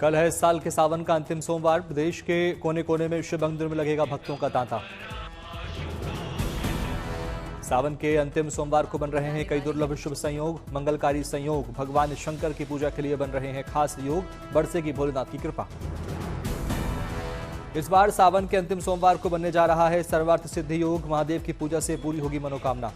कल है इस साल के सावन का अंतिम सोमवार। प्रदेश के कोने कोने में शिव मंदिर में लगेगा भक्तों का तांता। सावन के अंतिम सोमवार को बन रहे हैं कई दुर्लभ शुभ संयोग, मंगलकारी संयोग। भगवान शंकर की पूजा के लिए बन रहे हैं खास योग, बरसेगी भोलेनाथ की कृपा। इस बार सावन के अंतिम सोमवार को बनने जा रहा है सर्वार्थ सिद्धि योग। महादेव की पूजा से पूरी होगी मनोकामना।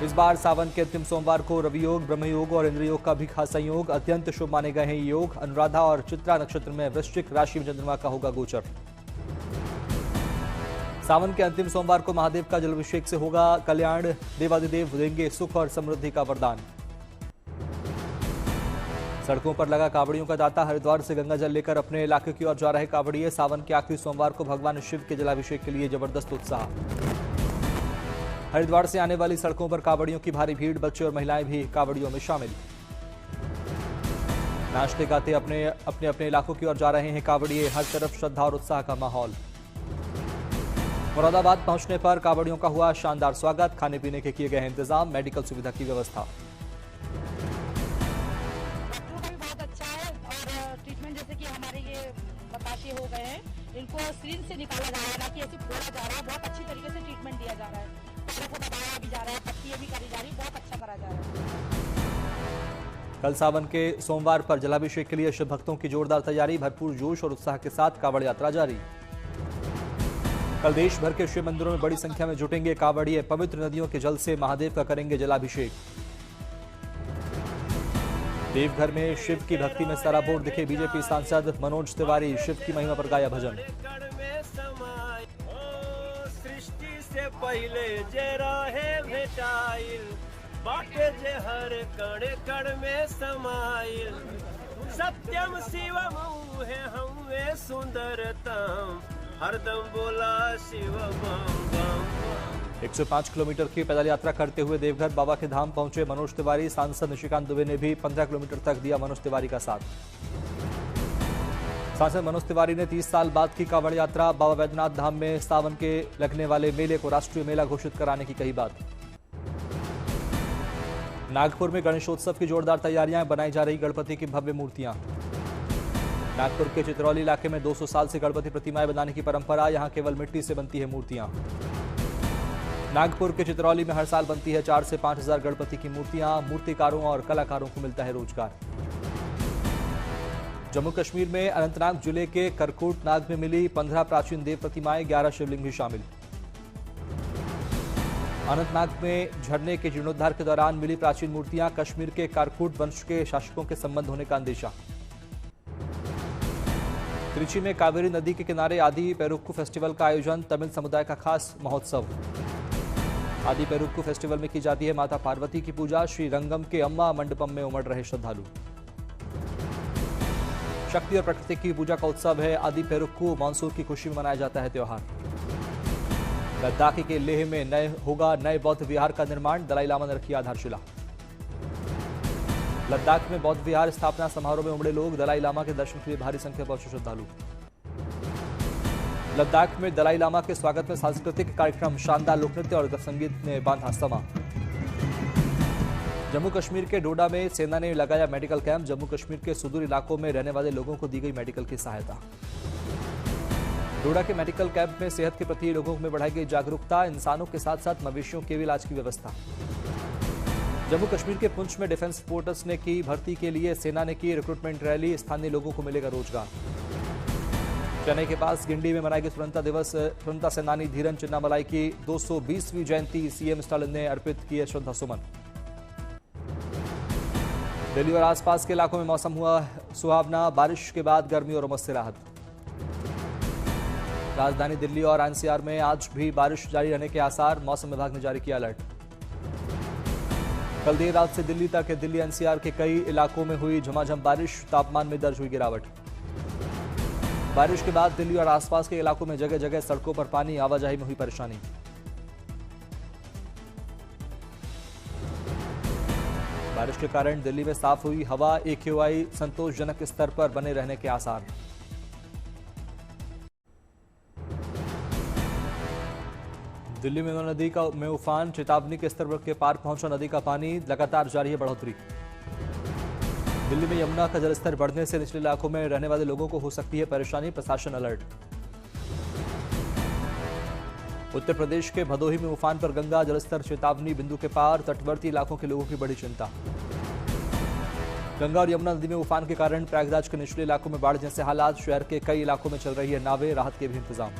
इस बार सावन के अंतिम सोमवार को रवि योग, ब्रह्म योग और इंद्र योग का भी खास संयोग। अत्यंत शुभ माने गए हैं ये योग। अनुराधा और चित्रा नक्षत्र में वृश्चिक राशि में चंद्रमा का होगा गोचर। सावन के अंतिम सोमवार को महादेव का जलाभिषेक से होगा कल्याण। देवादिदेव देंगे सुख और समृद्धि का वरदान। सड़कों पर लगा कावड़ियों का तांता। हरिद्वार से गंगा जल लेकर अपने इलाके की ओर जा रहे कावड़िए। सावन के आखिरी सोमवार को भगवान शिव के जलाभिषेक के लिए जबरदस्त उत्साह। हरिद्वार से आने वाली सड़कों पर कावड़ियों की भारी भीड़। बच्चे और महिलाएं भी कावड़ियों में शामिल। नाचते गाते अपने अपने इलाकों की ओर जा रहे हैं कावड़िए। हर तरफ श्रद्धा और उत्साह का माहौल। मुरादाबाद पहुंचने पर कावड़ियों का हुआ शानदार स्वागत। खाने पीने के किए गए इंतजाम, मेडिकल सुविधा की व्यवस्था। बहुत अच्छा है और ट्रीटमेंट जैसे कि हमारे ये बताशे हो गए हैं, इनको सिरिंज से निकाला जा रहा है, ना कि ऐसे फोड़ा जा रहा है। बहुत अच्छी तरीके से ट्रीटमेंट दिया जा रहा है। पैरों को दबाया भी जा रहा है, पट्टियां भी करी जा रही है, बहुत अच्छा करा जा रहा है। कल सावन के सोमवार पर जलाभिषेक के लिए शिव भक्तों की जोरदार तैयारी। भरपूर जोश और उत्साह के साथ कावड़ यात्रा जारी। कल देश भर के शिव मंदिरों में बड़ी संख्या में जुटेंगे कावड़िए। पवित्र नदियों के जल से महादेव का करेंगे जलाभिषेक। देवघर में शिव की भक्ति में सराबोर दिखे बीजेपी सांसद मनोज तिवारी। शिव की महिमा पर गाया भजन। सृष्टि से पहले जे रहे भेटाइल, बाटे जे हर कण कण में समाइल। सत्यम शिवम है हमें सुंदरतम, हरदम बोला शिव बम बम। 105 किलोमीटर की पैदल यात्रा करते हुए देवघर बाबा के धाम पहुंचे मनोज तिवारी। सांसद निशिकांत दुबे ने भी 15 किलोमीटर तक दिया मनोज तिवारी का साथ। सांसद मनोज तिवारी ने 30 साल बाद की कांवड़ यात्रा। बाबा वैद्यनाथ धाम में सावन के लगने वाले मेले को राष्ट्रीय मेला घोषित कराने की कही बात। नागपुर में गणेशोत्सव की जोरदार तैयारियां। बनाई जा रही गणपति की भव्य मूर्तियां। नागपुर के चित्रौली इलाके में 200 साल से गणपति प्रतिमाएं बनाने की परंपरा। यहां केवल मिट्टी से बनती है मूर्तियां। नागपुर के चित्रौली में हर साल बनती है 4 से 5 हजार गणपति की मूर्तियां। मूर्तिकारों और कलाकारों को मिलता है रोजगार। जम्मू कश्मीर में अनंतनाग जिले के करकोट नाग में मिली 15 प्राचीन देव प्रतिमाएं। 11 शिवलिंग भी शामिल। अनंतनाग में झरने के जीर्णोद्धार के दौरान मिली प्राचीन मूर्तियां। कश्मीर के कारकुट वंश के शासकों के संबंध होने का अंदेशा। त्रिची में कावेरी नदी के किनारे आदि पेरुक्कू फेस्टिवल का आयोजन। तमिल समुदाय का खास महोत्सव। आदि पेरुक्कू फेस्टिवल में की जाती है माता पार्वती की पूजा। श्री रंगम के अम्मा मंडपम में उमड़ रहे श्रद्धालु। शक्ति और प्रकृति की पूजा का उत्सव है आदि पेरुक्कू। मानसून की खुशी में मनाया जाता है त्योहार। लद्दाख के लेह में होगा नए बौद्ध विहार का निर्माण। दलाई लामा ने रखी आधारशिला। लद्दाख में बौद्ध विहार स्थापना समारोह में उमड़े लोग। दलाई लामा के दर्शन के लिए भारी संख्या में पहुंचे श्रद्धालु। लद्दाख में दलाई लामा के स्वागत में सांस्कृतिक कार्यक्रम। शानदार लोकनृत्य और संगीत ने बांधा समा। जम्मू कश्मीर के डोडा में सेना ने लगाया मेडिकल कैंप। जम्मू कश्मीर के सुदूर इलाकों में रहने वाले लोगों को दी गई मेडिकल की सहायता। डोडा के मेडिकल कैंप में सेहत के प्रति लोगों में बढ़ाई गई जागरूकता। इंसानों के साथ साथ मवेशियों के भी इलाज की व्यवस्था। जम्मू कश्मीर के पुंछ में डिफेंस फोर्स ने की भर्ती के लिए सेना ने की रिक्रूटमेंट रैली। स्थानीय लोगों को मिलेगा रोजगार। चेन्नई के पास गिंडी में मनाई गई स्वतंत्रता दिवस। स्वतंत्रता सेनानी धीरन चिन्नामलाई की 220वीं जयंती। सीएम स्टालिन ने अर्पित किए श्रद्धा सुमन। दिल्ली और आसपास के इलाकों में मौसम हुआ सुहावना। बारिश के बाद गर्मी और उमस से राहत। राजधानी दिल्ली और एनसीआर में आज भी बारिश जारी रहने के आसार। मौसम विभाग ने जारी किया अलर्ट। कल देर रात से दिल्ली तक दिल्ली एनसीआर के कई इलाकों में हुई झमाझम बारिश। तापमान में दर्ज हुई गिरावट। बारिश के बाद दिल्ली और आसपास के इलाकों में जगह जगह सड़कों पर पानी। आवाजाही में हुई परेशानी। बारिश के कारण दिल्ली में साफ हुई हवा। AQI संतोषजनक स्तर पर बने रहने के आसार। दिल्ली में नदी में उफान। चेतावनी के स्तर के पार पहुंचा नदी का पानी। लगातार जारी है बढ़ोतरी। दिल्ली में यमुना का जलस्तर बढ़ने से निचले इलाकों में रहने वाले लोगों को हो सकती है परेशानी, प्रशासन अलर्ट। उत्तर प्रदेश के भदोही में उफान पर गंगा, जलस्तर चेतावनी बिंदु के पार, तटवर्ती इलाकों के लोगों की बड़ी चिंता। गंगा और यमुना नदी में उफान के कारण प्रयागराज के निचले इलाकों में बाढ़ जैसे हालात, शहर के कई इलाकों में चल रही है नावें, राहत के भी इंतजाम।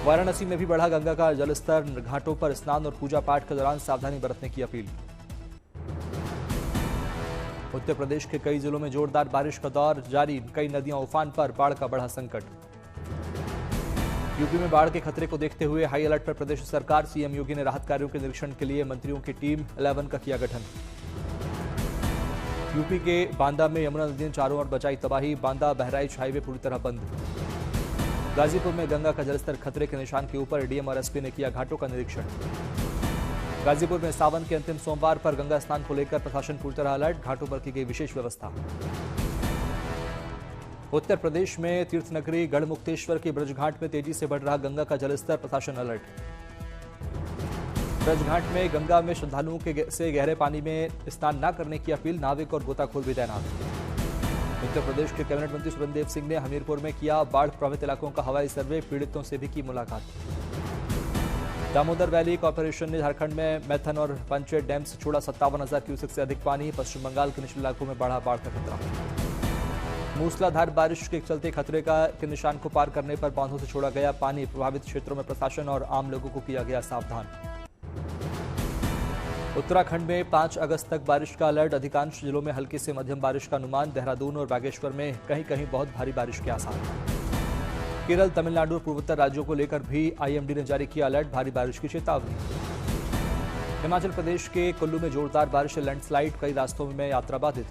वाराणसी में भी बढ़ा गंगा का जलस्तर, घाटों पर स्नान और पूजा पाठ के दौरान सावधानी बरतने की अपील। उत्तर प्रदेश के कई जिलों में जोरदार बारिश का दौर जारी, कई नदियां उफान पर, बाढ़ का बढ़ा संकट। यूपी में बाढ़ के खतरे को देखते हुए हाई अलर्ट पर प्रदेश सरकार, सीएम योगी ने राहत कार्यों के निरीक्षण के लिए मंत्रियों की टीम 11 का किया गठन। यूपी के बांदा में यमुना नदी ने चारों ओर बचाई तबाही, बांदा बहराइच हाईवे पूरी तरह बंद। गाजीपुर में गंगा का जलस्तर खतरे के निशान के ऊपर, डीएम और एसपी ने किया घाटों का निरीक्षण। गाजीपुर में सावन के अंतिम सोमवार पर गंगा स्नान को लेकर प्रशासन पूरी तरह अलर्ट, घाटों पर की गई विशेष व्यवस्था। उत्तर प्रदेश में तीर्थनगरी गढ़मुक्तेश्वर के ब्रजघाट में तेजी से बढ़ रहा गंगा का जलस्तर, प्रशासन अलर्ट। ब्रजघाट में गंगा में श्रद्धालुओं से गहरे पानी में स्नान न करने की अपील, नाविक और गोताखोर भी तैनात। उत्तर प्रदेश के कैबिनेट मंत्री सुरेंद्र सिंह ने हमीरपुर में किया बाढ़ प्रभावित इलाकों का हवाई सर्वे, पीड़ितों से भी की मुलाकात। दामोदर वैली कॉर्पोरेशन ने झारखंड में मैथन और पंचेत डैम से छोड़ा 57,000 क्यूसेक से अधिक पानी, पश्चिम बंगाल के निचले इलाकों में बढ़ा बाढ़ का खतरा। मूसलाधार बारिश के चलते खतरे के निशान को पार करने पर बांधों से छोड़ा गया पानी, प्रभावित क्षेत्रों में प्रशासन और आम लोगों को किया गया सावधान। उत्तराखंड में 5 अगस्त तक बारिश का अलर्ट, अधिकांश जिलों में हल्की से मध्यम बारिश का अनुमान, देहरादून और बागेश्वर में कहीं कहीं बहुत भारी बारिश के आसार। केरल, तमिलनाडु और पूर्वोत्तर राज्यों को लेकर भी आईएमडी ने जारी किया अलर्ट, भारी बारिश की चेतावनी। हिमाचल प्रदेश के कुल्लू में जोरदार बारिश से लैंडस्लाइड, कई रास्तों में यात्रा बाधित।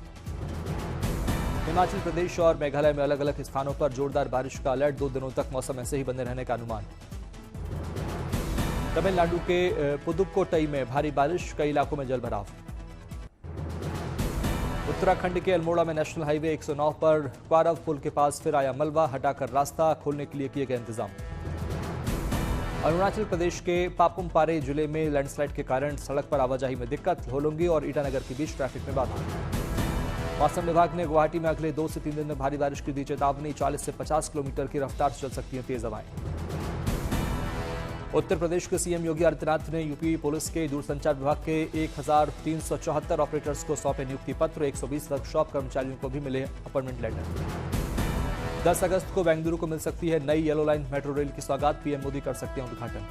हिमाचल प्रदेश और मेघालय में अलग अलग स्थानों पर जोरदार बारिश का अलर्ट, 2 दिनों तक मौसम ऐसे ही बने रहने का अनुमान। तमिलनाडु के पुदुक्कोटई में भारी बारिश, कई इलाकों में जलभराव। उत्तराखंड के अल्मोड़ा में नेशनल हाईवे 109 पर क्वारव पुल के पास फिर आया मलबा, हटाकर रास्ता खोलने के लिए किए गए इंतजाम। अरुणाचल प्रदेश के पापुम पारे जिले में लैंडस्लाइड के कारण सड़क पर आवाजाही में दिक्कत, होलोंगी और ईटानगर के बीच ट्रैफिक में बाधा। मौसम विभाग ने गुवाहाटी में अगले 2 से 3 दिन में भारी बारिश की दी चेतावनी, 40 से 50 किलोमीटर की रफ्तार से चल सकती हैं तेज हवाएं। उत्तर प्रदेश के सीएम योगी आदित्यनाथ ने यूपी पुलिस के दूरसंचार विभाग के 1374 ऑपरेटर्स को सौंपे नियुक्ति पत्र, 120 वर्कशॉप कर्मचारियों को भी मिले अपॉइंटमेंट लेटर। 10 अगस्त को बेंगलुरु को मिल सकती है नई येलो लाइन मेट्रो रेल की सौगात, पीएम मोदी कर सकते हैं उद्घाटन।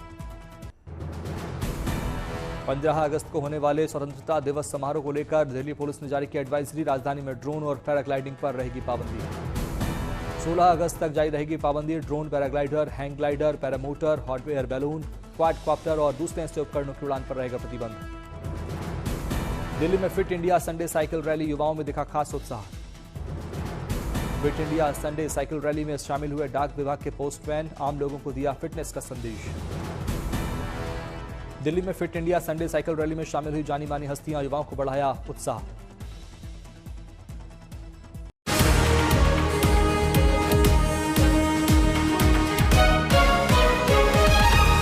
15 अगस्त को होने वाले स्वतंत्रता दिवस समारोह को लेकर दिल्ली पुलिस ने जारी की एडवाइजरी, राजधानी में ड्रोन और पैराग्लाइडिंग पर रहेगी पाबंदी। 16 अगस्त तक जारी रहेगी पाबंदी, drone, paraglider, hang glider, paramotor, hot air balloon, quadcopter और दूसरे ऐसे उपकरणों की उड़ान पर रहेगा प्रतिबंध। दिल्ली में fit India Sunday cycle rally, युवाओं में दिखा खास उत्साह। Fit India Sunday cycle rally में शामिल हुए डाक विभाग के पोस्टमैन, आम लोगों को दिया फिटनेस का संदेश। दिल्ली में fit India Sunday cycle rally में शामिल हुई जानी मानी हस्तियां, युवाओं को बढ़ाया उत्साह।